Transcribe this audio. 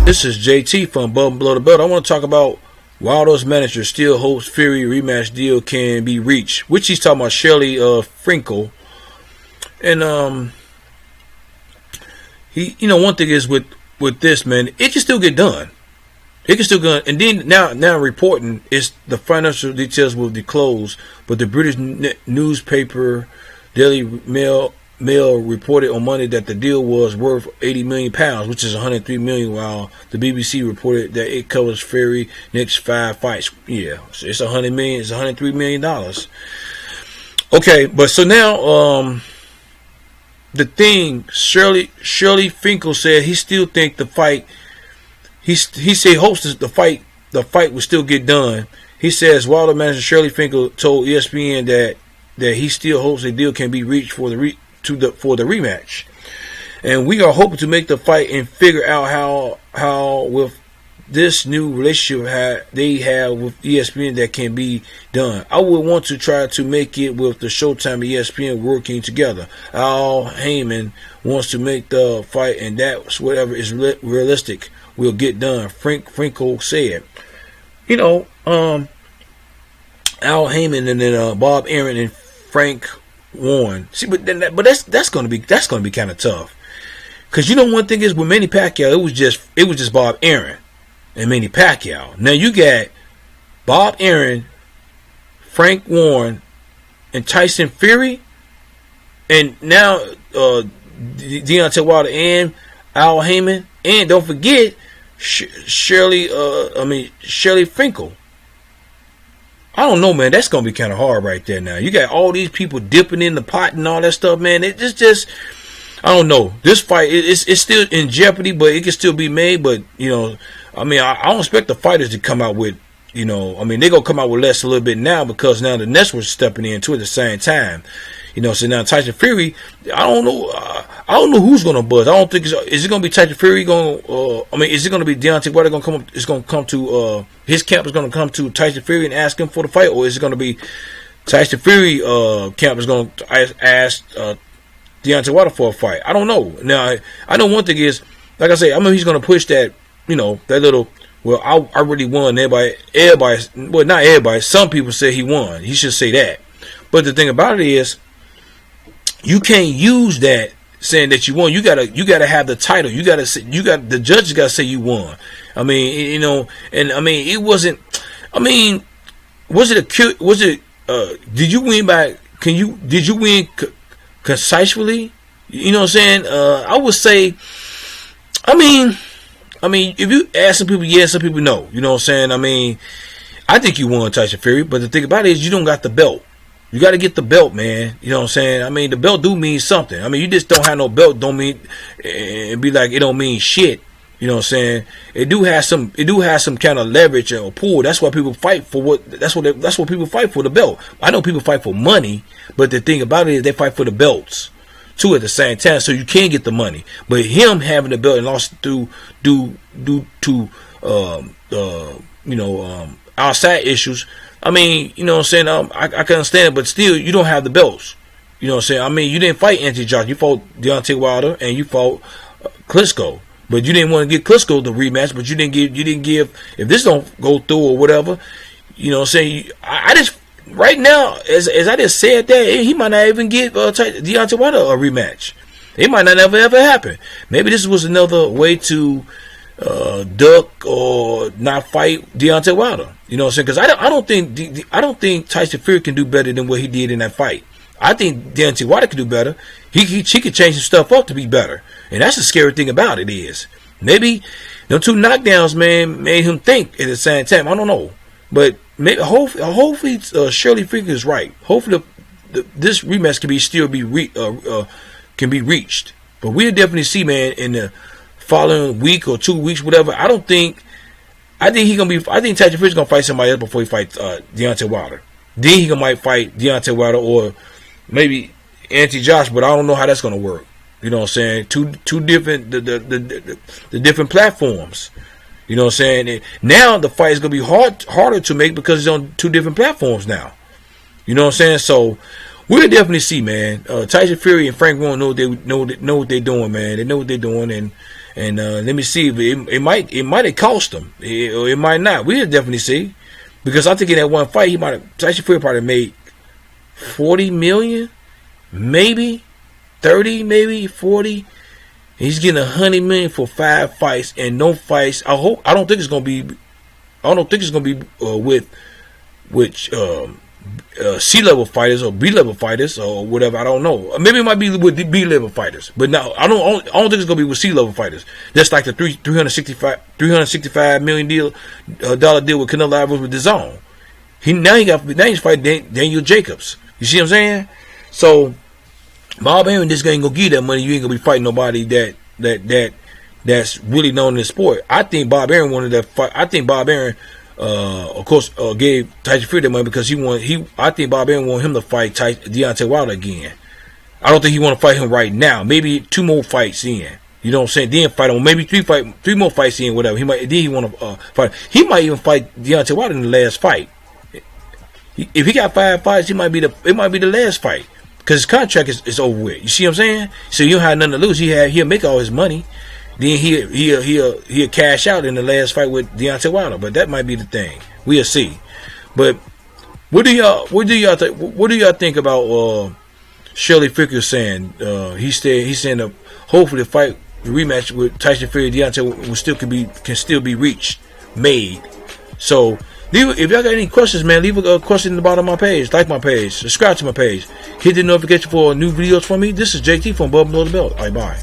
This is JT from Above and Below the Belt. I want to talk about Wilder's manager still hopes Fury rematch deal can be reached, which he's talking about Shelly Finkel. And he, one thing is with this, man, it can still get done. It can still go, and then now reporting is the financial details will be closed, but the British newspaper Daily Mail reported on Monday that the deal was worth £80 million, which is £103 million, while the BBC reported that it covers Fury's next 5 fights. Yeah, so it's $100 million. It's $103 million. Okay, but so now the thing, Shirley Finkel said he still think the fight. He said he hopes the fight will still get done. He says Wilder manager Shirley Finkel told ESPN that he still hopes a deal can be reached for the rematch, and we are hoping to make the fight and figure out how with this new relationship they have with ESPN that can be done. I would want to try to make it with the Showtime and ESPN working together. Al Heyman wants to make the fight, and that's whatever is realistic will get done. Finkel said. Al Heyman and then Bob Arum and Frank Warren. See, but that's gonna be kind of tough, because one thing is with Manny Pacquiao, it was just Bob Arum and Manny Pacquiao. Now you got Bob Arum, Frank Warren, and Tyson Fury, and now Deontay Wilder and Al Heyman, and don't forget Shelly Finkel. I don't know, man. That's gonna be kind of hard right there. Now you got all these people dipping in the pot and all that stuff, man. It's just I don't know. This fight it's still in jeopardy, but it can still be made. But I don't expect the fighters to come out with they're gonna come out with less a little bit now, because now the network's stepping in too at the same time. So now Tyson Fury, I don't know who's gonna buzz. I don't think is it gonna be Tyson Fury going? Is it gonna be Deontay Wilder gonna come up? It's gonna come to his camp is gonna come to Tyson Fury and ask him for the fight, or is it gonna be Tyson Fury camp is gonna ask Deontay Wilder for a fight? I don't know. Now I know one thing is, like I say, he's gonna push that that little. Well, I really won. Everybody, well, not everybody. Some people say he won. He should say that. But the thing about it is, you can't use that saying that you won. You gotta have the title. The judges gotta say you won. It wasn't. Did you win by? Did you win concisely? You know what I'm saying? I would say. If you ask some people yes, some people no. You know what I'm saying? I think you won, Tyson Fury. But the thing about it is, you don't got the belt. You got to get the belt, man. You know what I'm saying? The belt do mean something. You just don't have no belt. Don't mean and be like it don't mean shit. You know what I'm saying? It do have some kind of leverage or pull. That's why people fight for That's what people fight for, the belt. I know people fight for money, but the thing about it is they fight for the belts too at the same time, so you can get the money. But him having the belt and lost due to outside issues. You know what I'm saying? I can understand it, but still, you don't have the belts. You know what I'm saying? You didn't fight Anthony Joshua. You fought Deontay Wilder and you fought Klitschko, but you didn't want to give Klitschko the rematch. But you didn't give if this don't go through or whatever. You know what I'm saying? I just right now, as I just said that, he might not even give Deontay Wilder a rematch. It might not ever happen. Maybe this was another way to duck or not fight Deontay Wilder. You know what I'm saying? Because I don't think Tyson Fury can do better than what he did in that fight. I think Deontay Wilder can do better. He could change some stuff up to be better, and that's the scary thing about it is maybe the 2 knockdowns, man, made him think at the same time. I don't know, but maybe hopefully Shirley Finkel is right. Hopefully this rematch can be reached. But we'll definitely see, man, in the following week or 2 weeks, whatever. I think Tyson Fury's gonna fight somebody else before he fights Deontay Wilder. Then he might fight Deontay Wilder or maybe Anthony Joshua, but I don't know how that's gonna work. You know what I'm saying? Two different the different platforms. You know what I'm saying? And now the fight is gonna be harder to make because it's on 2 different platforms now. You know what I'm saying? So we'll definitely see, man. Tyson Fury and Frank Warren know what they're doing, man. They know what they're doing, and let me see. It might have cost them, or it might not. We'll definitely see, because I think in that one fight, Tyson Fury probably made $40 million, maybe 30, maybe 40. He's getting $100 million for 5 fights and no fights. I don't think it's gonna be with C-level fighters or B-level fighters or whatever. I don't know. Maybe it might be with the B-level fighters, but no, I don't think it's gonna be with C-level fighters. That's like the $365 million dollar deal with Canelo Alvarez with DAZN. He's fighting Daniel Jacobs. You see what I'm saying? So Bob Arum just ain't gonna give you that money. You ain't gonna be fighting nobody that's really known in the sport. I think Bob Arum wanted that fight. I think Bob Arum, of course, gave Tyson Fury that money because I think Bob Arum wanted him to fight Deontay Wilder again. I don't think he want to fight him right now. Maybe 2 more fights in. You know what I'm saying? Then fight him. Maybe 3 more fights in. Whatever. He want to fight. He might even fight Deontay Wilder in the last fight. If he got 5 fights, it might be the last fight. Because his contract is over with. You see what I'm saying? So you don't have nothing to lose. He'll make all his money. Then he'll cash out in the last fight with Deontay Wilder. But that might be the thing. We'll see. But what do y'all think about Shelly Finkel saying he's saying that hopefully the fight, the rematch with Tyson Fury and Deontay can still be made. So if y'all got any questions, man, leave a question in the bottom of my page. Like my page. Subscribe to my page. Hit the notification for new videos from me. This is JT from Above Below the Belt. All right, bye.